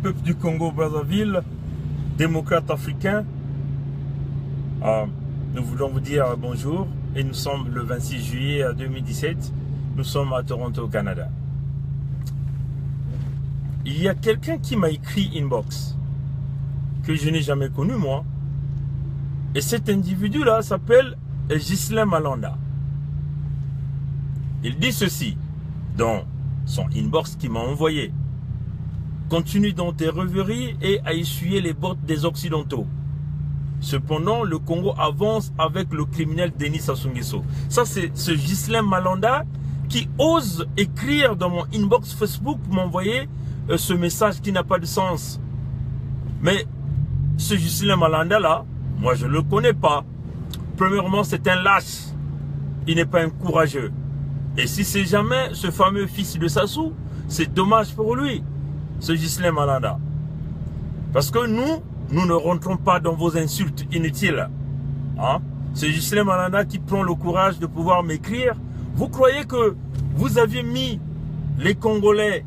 peuple du Congo-Brazzaville, démocrate africain, nous voulons vous dire bonjour et nous sommes le 26 juillet 2017, nous sommes à Toronto, au Canada. Il y a quelqu'un qui m'a écrit inbox, que je n'ai jamais connu moi, et cet individu-là s'appelle Ghislain Malanda. Il dit ceci dans son inbox qu'il m'a envoyé. Continue dans tes rêveries et à essuyer les bottes des Occidentaux. Cependant, le Congo avance avec le criminel Denis Sassou Nguesso. Ça, c'est ce Ghislain Malanda qui ose écrire dans mon inbox Facebook pour m'envoyer ce message qui n'a pas de sens. Mais ce Ghislain Malanda là, moi je ne le connais pas. Premièrement, c'est un lâche. Il n'est pas un courageux. Et si c'est jamais ce fameux fils de Sassou, c'est dommage pour lui, ce Ghislain Malanda. Parce que nous ne rentrons pas dans vos insultes inutiles. Hein? Ce Ghislain Malanda qui prend le courage de pouvoir m'écrire. Vous croyez que vous aviez mis les Congolais,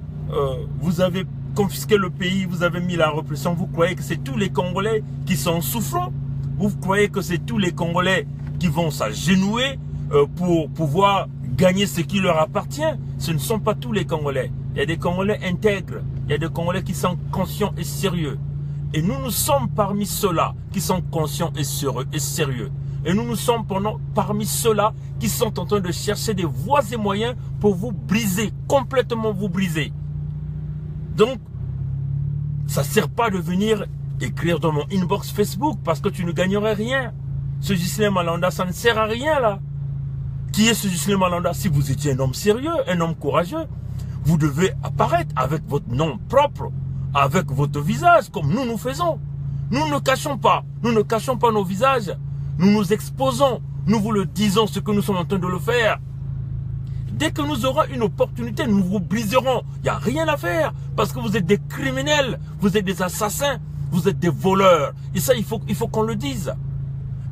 vous avez confisqué le pays, vous avez mis la répression, vous croyez que c'est tous les Congolais qui sont souffrants? Vous croyez que c'est tous les Congolais qui vont s'agenouiller pour pouvoir gagner ce qui leur appartient? Ce ne sont pas tous les Congolais. Il y a des Congolais intègres, il y a des Congolais qui sont conscients et sérieux. Et nous sommes parmi ceux-là qui sont conscients et sérieux. Et nous sommes parmi ceux-là qui sont en train de chercher des voies et moyens pour vous briser, complètement vous briser. Donc, ça ne sert pas de venir écrire dans mon inbox Facebook parce que tu ne gagnerais rien. Ce Ghislain Malanda, ça ne sert à rien là. Qui est ce Ghislain Malanda? Si vous étiez un homme sérieux, un homme courageux, vous devez apparaître avec votre nom propre, avec votre visage, comme nous faisons. Nous ne cachons pas nos visages. Nous nous exposons, nous vous le disons ce que nous sommes en train de le faire. Dès que nous aurons une opportunité, nous vous briserons. Il n'y a rien à faire parce que vous êtes des criminels, vous êtes des assassins, vous êtes des voleurs. Et ça, il faut qu'on le dise.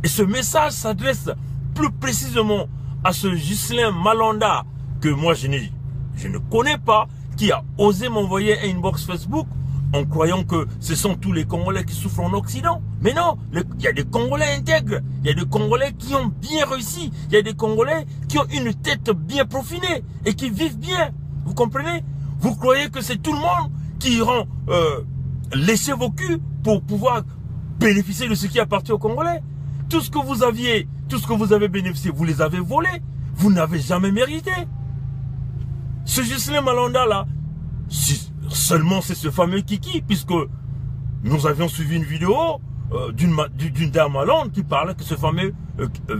Et ce message s'adresse plus précisément à ce Ghislain Malanda que moi je ne connais pas, qui a osé m'envoyer un inbox Facebook en croyant que ce sont tous les Congolais qui souffrent en Occident. Mais non, il y a des Congolais intègres, il y a des Congolais qui ont bien réussi, il y a des Congolais qui ont une tête bien profinée et qui vivent bien. Vous comprenez? Vous croyez que c'est tout le monde qui iront lécher vos culs pour pouvoir bénéficier de ce qui appartient aux Congolais? Tout ce que vous aviez, tout ce que vous avez bénéficié, vous les avez volés. Vous n'avez jamais mérité. Ce Ghislain Malanda là, seulement c'est ce fameux Kiki, puisque nous avions suivi une vidéo d'une dame à Londres qui parlait que ce fameux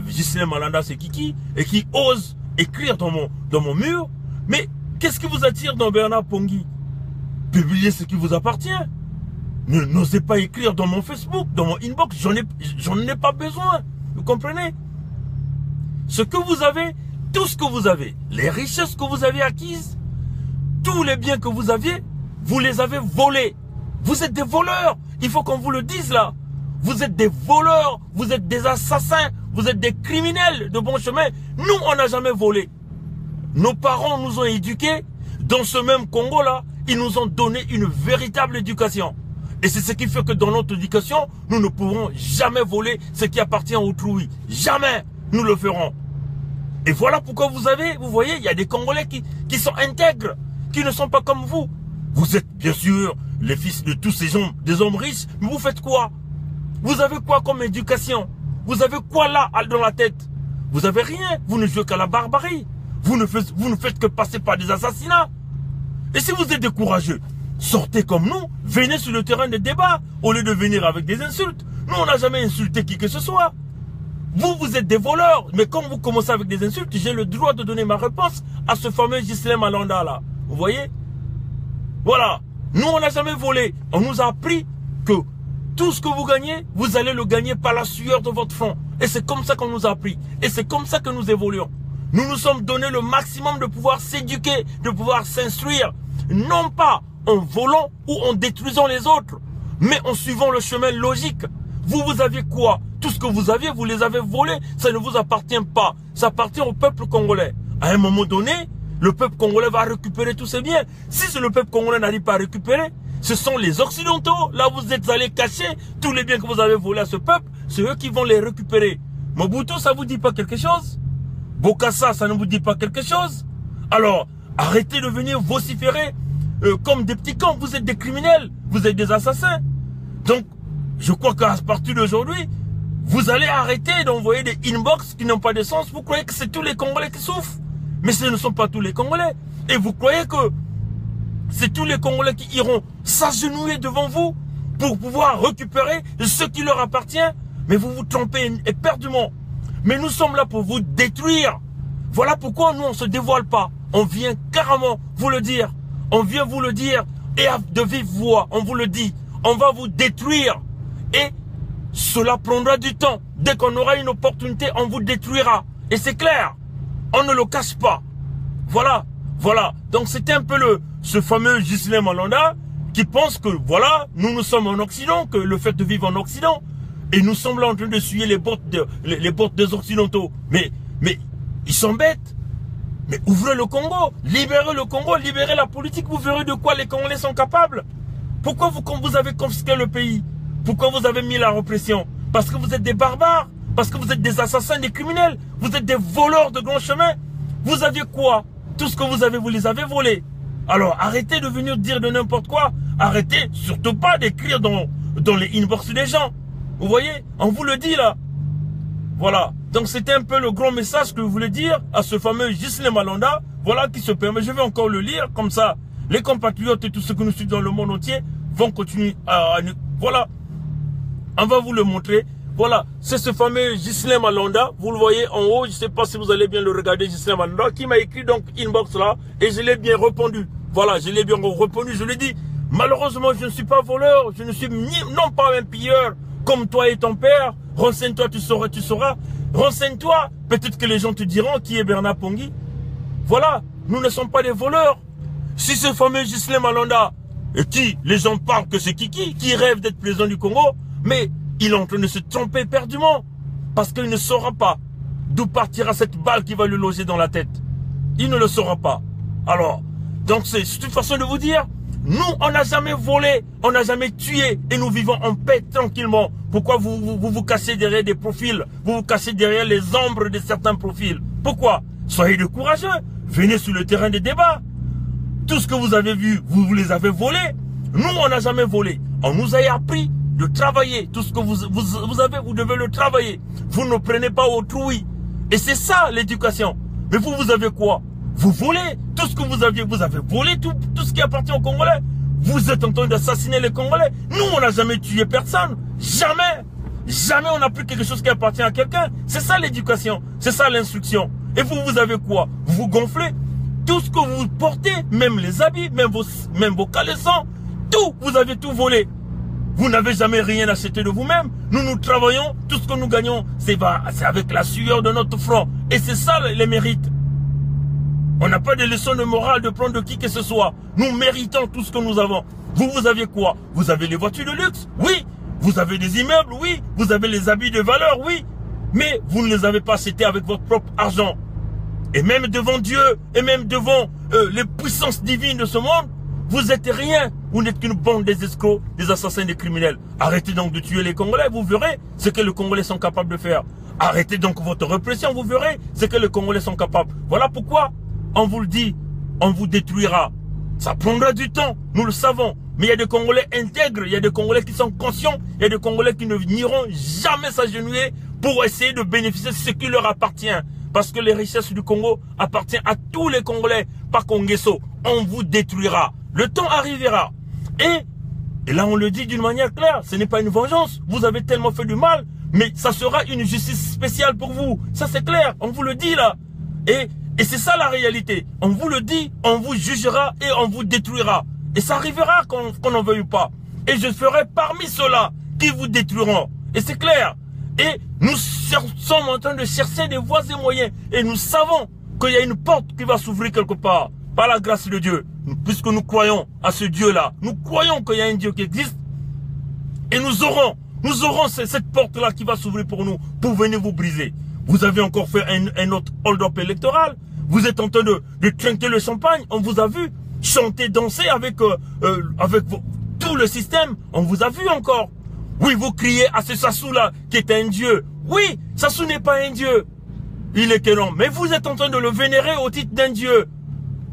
Ghislain Malanda c'est Kiki et qui ose écrire dans mon mur. Mais qu'est-ce qui vous attire dans Bernard Pongui? Publiez ce qui vous appartient. N'osez pas écrire dans mon Facebook, dans mon inbox, j'en ai pas besoin. Vous comprenez? Ce que vous avez, tout ce que vous avez, les richesses que vous avez acquises, tous les biens que vous aviez, vous les avez volés. Vous êtes des voleurs. Il faut qu'on vous le dise là. Vous êtes des voleurs, vous êtes des assassins, vous êtes des criminels de bon chemin. Nous, on n'a jamais volé. Nos parents nous ont éduqués. Dans ce même Congo là, ils nous ont donné une véritable éducation. Et c'est ce qui fait que dans notre éducation, nous ne pourrons jamais voler ce qui appartient à autrui. Jamais nous le ferons. Et voilà pourquoi vous voyez, il y a des Congolais qui sont intègres, qui ne sont pas comme vous. Vous êtes bien sûr les fils de tous ces hommes, des hommes riches, mais vous faites quoi? Vous avez quoi comme éducation? Vous avez quoi là dans la tête? Vous avez rien, vous ne jouez qu'à la barbarie. Vous ne faites que passer par des assassinats. Et si vous êtes des courageux, sortez comme nous, venez sur le terrain de débat, au lieu de venir avec des insultes. Nous, on n'a jamais insulté qui que ce soit. Vous êtes des voleurs, mais comme vous commencez avec des insultes, j'ai le droit de donner ma réponse à ce fameux Ghislain Malanda là. Vous voyez? Voilà. Nous, on n'a jamais volé. On nous a appris que tout ce que vous gagnez, vous allez le gagner par la sueur de votre front. Et c'est comme ça qu'on nous a appris. Et c'est comme ça que nous évoluons. Nous nous sommes donné le maximum de pouvoir s'éduquer, de pouvoir s'instruire. Non pas en volant ou en détruisant les autres, mais en suivant le chemin logique. Vous aviez quoi? Tout ce que vous aviez, vous les avez volés. Ça ne vous appartient pas. Ça appartient au peuple congolais. À un moment donné, le peuple congolais va récupérer tous ses biens. Si le peuple congolais n'arrive pas à récupérer, ce sont les Occidentaux. Là, vous êtes allés cacher tous les biens que vous avez volés à ce peuple. C'est eux qui vont les récupérer. Mobutu, ça vous dit pas quelque chose? Bokassa, ça ne vous dit pas quelque chose? Alors, arrêtez de venir vociférer comme des petits camps. Vous êtes des criminels, vous êtes des assassins. Donc, je crois qu'à partir d'aujourd'hui, vous allez arrêter d'envoyer des inbox qui n'ont pas de sens. Vous croyez que c'est tous les Congolais qui souffrent? Mais ce ne sont pas tous les Congolais. Et vous croyez que c'est tous les Congolais qui iront s'agenouiller devant vous pour pouvoir récupérer ce qui leur appartient? Mais vous vous trompez éperdument. Mais nous sommes là pour vous détruire. Voilà pourquoi nous on ne se dévoile pas. On vient carrément vous le dire. On vient vous le dire. Et de vive voix, on vous le dit. On va vous détruire. Et cela prendra du temps. Dès qu'on aura une opportunité, on vous détruira. Et c'est clair. On ne le cache pas. Voilà. Voilà. Donc c'était un peu ce fameux Ghislain Malonda qui pense que voilà, nous sommes en Occident, que le fait de vivre en Occident, et nous sommes là en train de suyer les bottes des Occidentaux. Mais ils sont bêtes. Mais ouvrez le Congo, libérez le Congo, libérez la politique, vous verrez de quoi les Congolais sont capables. Pourquoi vous avez confisqué le pays? Pourquoi vous avez mis la répression? Parce que vous êtes des barbares, parce que vous êtes des assassins, des criminels, vous êtes des voleurs de grands chemins. Vous aviez quoi? Tout ce que vous avez, vous les avez volés. Alors arrêtez de venir dire de n'importe quoi. Arrêtez surtout pas d'écrire dans les inbox des gens. Vous voyez? On vous le dit là. Voilà. Donc c'était un peu le gros message que je voulais dire à ce fameux Ghislain Malonda. Voilà qui se permet. Je vais encore le lire. Comme ça, les compatriotes et tous ceux que nous suivons dans le monde entier vont continuer à nous... Voilà. On va vous le montrer. Voilà. C'est ce fameux Ghislain Malonda. Vous le voyez en haut. Je ne sais pas si vous allez bien le regarder. Ghislain Malonda qui m'a écrit donc inbox là. Et je l'ai bien répondu. Voilà. Je l'ai bien répondu. Je l'ai dit. Malheureusement, je ne suis pas voleur. Je ne suis non pas un pilleur. Comme toi et ton père, renseigne-toi, tu sauras. Renseigne-toi, peut-être que les gens te diront qui est Bernard Pongui. Voilà, nous ne sommes pas des voleurs. Si ce fameux Ghislain Malonda, et qui, les gens parlent que c'est qui rêve d'être président du Congo, mais il est en train de se tromper éperdument, parce qu'il ne saura pas d'où partira cette balle qui va lui loger dans la tête. Il ne le saura pas. Alors, donc c'est une façon de vous dire, nous, on n'a jamais volé, on n'a jamais tué et nous vivons en paix tranquillement. Pourquoi vous cachez derrière des profils? Vous vous cachez derrière les ombres de certains profils. Pourquoi? Soyez de courageux. Venez sur le terrain des débats. Tout ce que vous avez vu, vous les avez volés. Nous, on n'a jamais volé. On nous a appris de travailler. Tout ce que vous avez, vous devez le travailler. Vous ne prenez pas autrui. Et c'est ça l'éducation. Mais vous avez quoi? Vous volez tout ce que vous avez volé tout ce qui appartient aux Congolais. Vous êtes en train d'assassiner les Congolais. Nous, on n'a jamais tué personne. Jamais. Jamais on n'a pris quelque chose qui appartient à quelqu'un. C'est ça l'éducation. C'est ça l'instruction. Et vous avez quoi? Vous vous gonflez. Tout ce que vous portez, même les habits, même vos caleçons, tout, vous avez tout volé. Vous n'avez jamais rien acheté de vous-même. Nous travaillons. Tout ce que nous gagnons, c'est avec la sueur de notre front. Et c'est ça les mérites. On n'a pas de leçon de morale de prendre de qui que ce soit. Nous méritons tout ce que nous avons. Vous aviez quoi? Vous avez les voitures de luxe? Oui. Vous avez des immeubles? Oui. Vous avez les habits de valeur? Oui. Mais vous ne les avez pas achetés avec votre propre argent. Et même devant Dieu, et même devant les puissances divines de ce monde, vous êtes rien. Vous n'êtes qu'une bande des escrocs, des assassins, des criminels. Arrêtez donc de tuer les Congolais. Vous verrez ce que les Congolais sont capables de faire. Arrêtez donc votre répression. Vous verrez ce que les Congolais sont capables. Voilà pourquoi on vous le dit, on vous détruira. Ça prendra du temps, nous le savons. Mais il y a des Congolais intègres, il y a des Congolais qui sont conscients, il y a des Congolais qui n'iront jamais s'agenouiller pour essayer de bénéficier de ce qui leur appartient. Parce que les richesses du Congo appartiennent à tous les Congolais, pas Congresso. On vous détruira. Le temps arrivera. Et là on le dit d'une manière claire, ce n'est pas une vengeance. Vous avez tellement fait du mal, mais ça sera une justice spéciale pour vous. Ça c'est clair, on vous le dit là. Et c'est ça la réalité. On vous le dit, on vous jugera et on vous détruira. Et ça arrivera qu'on n'en veuille pas. Et je ferai parmi ceux-là qui vous détruiront. Et c'est clair. Et nous sommes en train de chercher des voies et moyens. Et nous savons qu'il y a une porte qui va s'ouvrir quelque part. Par la grâce de Dieu. Puisque nous croyons à ce Dieu-là. Nous croyons qu'il y a un Dieu qui existe. Et nous aurons cette porte-là qui va s'ouvrir pour nous. Pour venir vous briser. Vous avez encore fait un autre hold-up électoral. Vous êtes en train de trinquer le champagne. On vous a vu chanter, danser avec tout le système, on vous a vu encore. Oui, vous criez à ce Sassou-là qui est un dieu. Oui, Sassou n'est pas un dieu. Il est que non. Mais vous êtes en train de le vénérer au titre d'un dieu.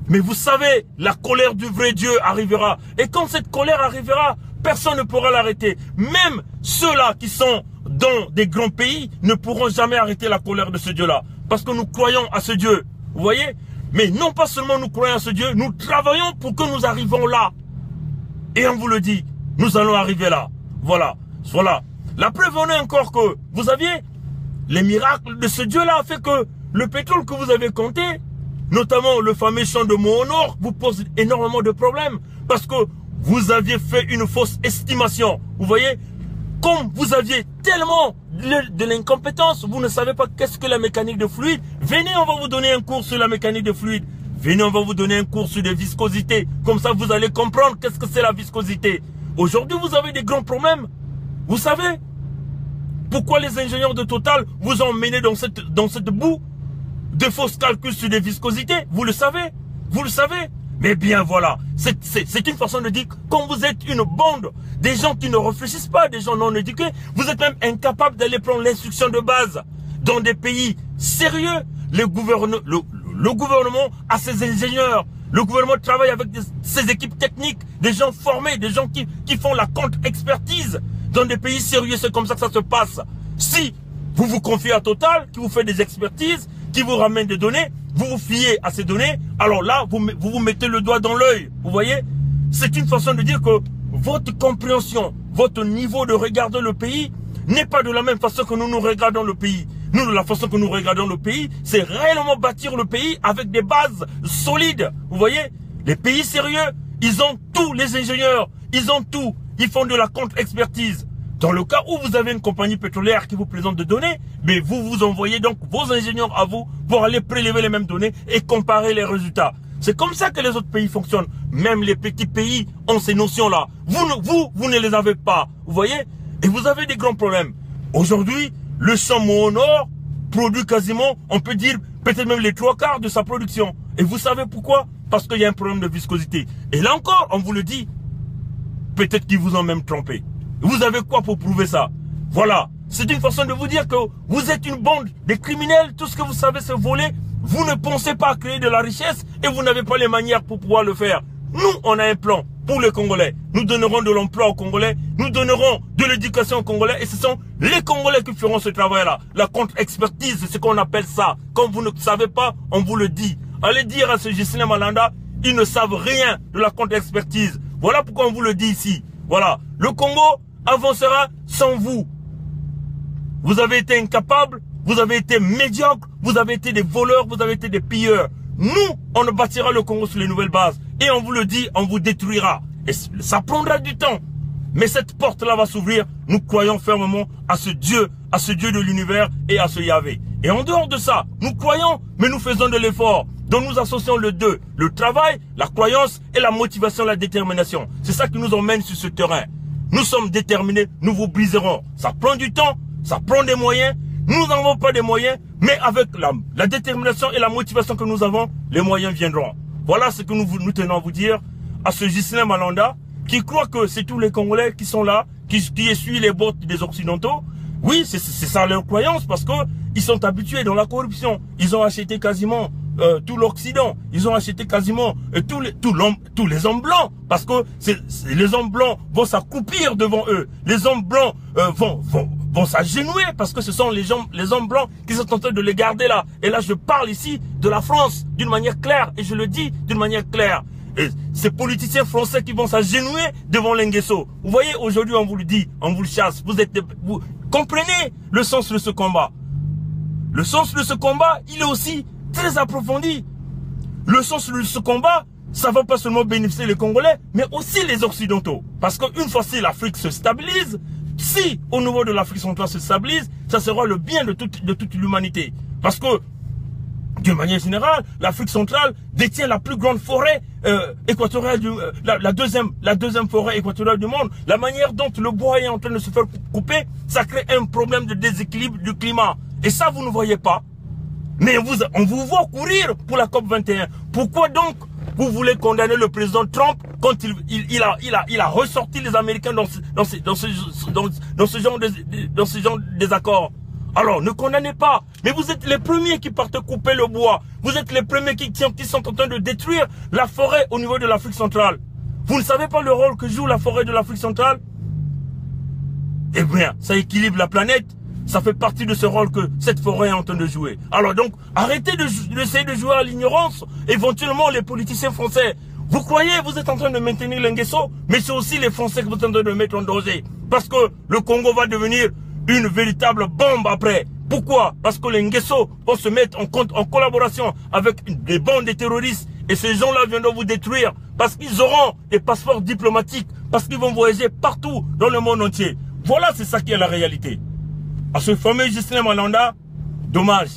Mais vous savez, la colère du vrai Dieu arrivera. Et quand cette colère arrivera, personne ne pourra l'arrêter. Même ceux-là qui sont dans des grands pays ne pourront jamais arrêter la colère de ce Dieu-là. Parce que nous croyons à ce Dieu. Vous voyez? Mais non pas seulement nous croyons à ce Dieu, nous travaillons pour que nous arrivons là. Et on vous le dit, nous allons arriver là. Voilà. Voilà. La preuve en est encore que vous aviez les miracles de ce Dieu-là a fait que le pétrole que vous avez compté, notamment le fameux champ de Moho-Nord, vous pose énormément de problèmes. Parce que vous aviez fait une fausse estimation. Vous voyez, comme vous aviez tellement de l'incompétence, vous ne savez pas qu'est-ce que la mécanique de fluide. Venez, on va vous donner un cours sur la mécanique de fluide. Venez, on va vous donner un cours sur des viscosités. Comme ça, vous allez comprendre qu'est-ce que c'est la viscosité. Aujourd'hui, vous avez des grands problèmes. Vous savez pourquoi les ingénieurs de Total vous ont mené dans cette boue de fausses calculs sur des viscosités? Vous le savez? Vous le savez? Mais bien voilà, c'est une façon de dire, quand vous êtes une bande, des gens qui ne réfléchissent pas, des gens non éduqués, vous êtes même incapable d'aller prendre l'instruction de base. Dans des pays sérieux, le gouvernement a ses ingénieurs, le gouvernement travaille avec ses équipes techniques, des gens formés, des gens qui font la contre-expertise. Dans des pays sérieux, c'est comme ça que ça se passe. Si vous vous confiez à Total, qui vous fait des expertises, qui vous ramène des données, vous vous fiez à ces données, alors là, vous mettez le doigt dans l'œil. Vous voyez? C'est une façon de dire que votre compréhension, votre niveau de regarder le pays n'est pas de la même façon que nous regardons le pays. Nous, de la façon que nous regardons le pays, c'est réellement bâtir le pays avec des bases solides. Vous voyez? Les pays sérieux, ils ont tous les ingénieurs, ils ont tout. Ils font de la contre-expertise. Dans le cas où vous avez une compagnie pétrolière qui vous présente des données, mais vous envoyez donc vos ingénieurs à vous pour aller prélever les mêmes données et comparer les résultats. C'est comme ça que les autres pays fonctionnent. Même les petits pays ont ces notions-là. Vous ne les avez pas. Vous voyez? Et vous avez des grands problèmes. Aujourd'hui, le champ Moho-Nord produit quasiment, on peut dire, peut-être même les 3/4 de sa production. Et vous savez pourquoi? Parce qu'il y a un problème de viscosité. Et là encore, on vous le dit, peut-être qu'ils vous ont même trompé. Vous avez quoi pour prouver ça? Voilà. C'est une façon de vous dire que vous êtes une bande de criminels. Tout ce que vous savez, c'est voler. Vous ne pensez pas à créer de la richesse et vous n'avez pas les manières pour pouvoir le faire. Nous, on a un plan pour les Congolais. Nous donnerons de l'emploi aux Congolais. Nous donnerons de l'éducation aux Congolais. Et ce sont les Congolais qui feront ce travail-là. La contre-expertise, c'est ce qu'on appelle ça. Quand vous ne savez pas, on vous le dit. Allez dire à ce Ghislain Malanda, ils ne savent rien de la contre-expertise. Voilà pourquoi on vous le dit ici. Voilà. Le Congo avancera sans vous. Vous avez été incapables, vous avez été médiocres, vous avez été des voleurs, vous avez été des pilleurs. Nous, on bâtira le Congo sur les nouvelles bases. Et on vous le dit, on vous détruira. Et ça prendra du temps. Mais cette porte-là va s'ouvrir. Nous croyons fermement à ce Dieu de l'univers et à ce Yahvé. Et en dehors de ça, nous croyons, mais nous faisons de l'effort. Donc nous associons le deux, le travail, la croyance et la motivation, la détermination. C'est ça qui nous emmène sur ce terrain. Nous sommes déterminés, nous vous briserons. Ça prend du temps, ça prend des moyens. Nous n'avons pas des moyens, mais avec la détermination et la motivation que nous avons, les moyens viendront. Voilà ce que nous tenons à vous dire à ce Ghislain Malanda, qui croit que c'est tous les Congolais qui sont là, qui essuient les bottes des Occidentaux. Oui, c'est ça leur croyance, parce que ils sont habitués dans la corruption. Ils ont acheté quasiment tout l'Occident. Ils ont acheté quasiment tous les hommes blancs, parce que les hommes blancs vont s'accroupir devant eux. Les hommes blancs vont s'agenouiller, parce que ce sont les hommes blancs qui sont en train de les garder là. Et là, je parle ici de la France d'une manière claire, et je le dis d'une manière claire. Et ces politiciens français qui vont s'agenouiller devant l'Enguesso. Vous voyez, aujourd'hui, on vous le dit, on vous le chasse. Vous comprenez le sens de ce combat. Le sens de ce combat, il est aussi très approfondi. Le sens de ce combat, ça va pas seulement bénéficier les Congolais, mais aussi les Occidentaux. Parce qu'une fois si l'Afrique se stabilise, si au niveau de l'Afrique centrale se stabilise, ça sera le bien de toute l'humanité. Parce que, d'une manière générale, l'Afrique centrale détient la plus grande forêt équatoriale, la deuxième forêt équatoriale du monde. La manière dont le bois est en train de se faire couper, ça crée un problème de déséquilibre du climat. Et ça, vous ne voyez pas. Mais on vous voit courir pour la COP 21. Pourquoi donc vous voulez condamner le président Trump quand il a ressorti les Américains dans ce genre de désaccord. Alors, ne condamnez pas. Mais vous êtes les premiers qui partent couper le bois. Vous êtes les premiers qui sont en train de détruire la forêt au niveau de l'Afrique centrale. Vous ne savez pas le rôle que joue la forêt de l'Afrique centrale? Eh bien, ça équilibre la planète. Ça fait partie de ce rôle que cette forêt est en train de jouer. Alors donc, arrêtez d'essayer de jouer à l'ignorance. Éventuellement, les politiciens français, vous croyez, vous êtes en train de maintenir l'Ngeso, mais c'est aussi les Français que vous êtes en train de mettre en danger. Parce que le Congo va devenir une véritable bombe après. Pourquoi? Parce que les Ngeso vont se mettre en collaboration avec des bandes de terroristes. Et ces gens-là viendront vous détruire. Parce qu'ils auront des passeports diplomatiques. Parce qu'ils vont voyager partout dans le monde entier. Voilà, c'est ça qui est la réalité. À ce fameux Ghislain Malanda, dommage.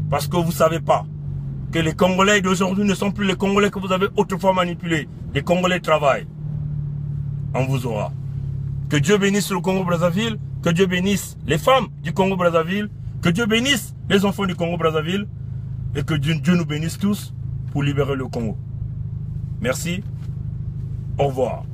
Parce que vous ne savez pas que les Congolais d'aujourd'hui ne sont plus les Congolais que vous avez autrefois manipulés. Les Congolais travaillent. On vous aura. Que Dieu bénisse le Congo-Brazzaville. Que Dieu bénisse les femmes du Congo-Brazzaville. Que Dieu bénisse les enfants du Congo-Brazzaville. Et que Dieu nous bénisse tous pour libérer le Congo. Merci. Au revoir.